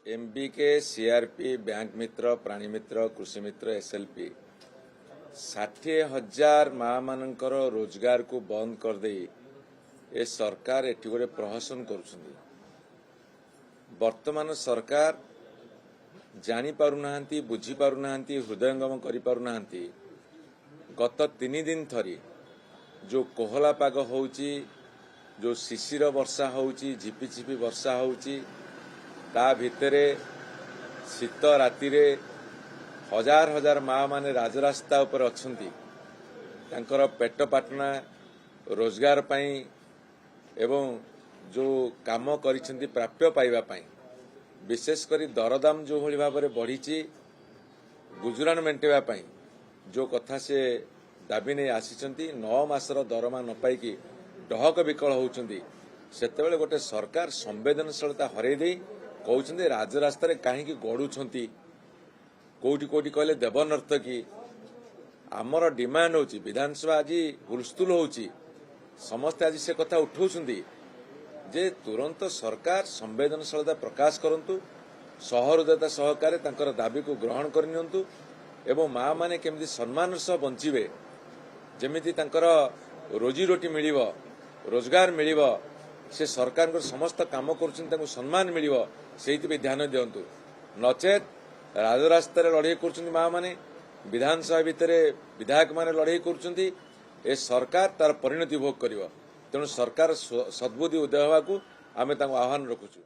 MBK CRP bank मित्र प्राणी मित्र कृषि मित्र SLP 60,000 माँ मानकर रोजगार को बंद कर दे ए सरकार एटी गोटे प्रहसन करुछंदी। वर्तमान सरकार जानी पारुनाहांती बुझी पारुनाहांती हृदयंगम करि पारुनाहांती। गत 3 दिन थरी जो कोहला पाग होउची, जो शिशिर वर्षा होउची, झिपिझिपि वर्षा होउची, ता भितरे शीत राति रे हजार हजार माँ माने राजरास्ता उपर अछंती। तांकर पेट पाटना रोजगार पाई एवं जो काम करिसेंती प्राप्य पाइबा पाई, विशेष करी दरदाम जो भली भाव में बढ़ी गुजराण मेंटेवा पाई जो कथा से दाबी नहीं आसीचंती 9 मासर दरमा न पाइकी डहक विकल होउचंती। सेतेबेले गोटे सरकार संवेदनशीलता हरै देई कहउचंती राजरास्ता रे काहेकि गडुछंती, कोटी कोटी कहले देवनर्तकी। आमर डिमांड होची विधानसभा आज हुलस्थुल होची, समस्ते आज से कथा उठाउछंती जे तुरंत सरकार संवेदनशीलता प्रकाश करंतु, सहृदयता सहकारे तांकर दाबी को ग्रहण करनियंतु एवं माँ माने केमिति सम्मान सह बंचिबे, जेमिति तांकर रोजी रोटी मिलिबो, रोजगार मिलिबो, से सरकार को समस्त काम करुछन तांको सम्मान मिलिबो, सेहिति पे ध्यान दियंतु। नचेत राजरास्ता रे लड़ाई करुछन माँ माने, विधानसभा भितरे विधायक माने लड़ाई करुछंती। ए सरकार तार परिणति भोग करिवो। तेणु सरकार सद्बुद्धि उदय होगा आमे तांको आह्वान रखुछु।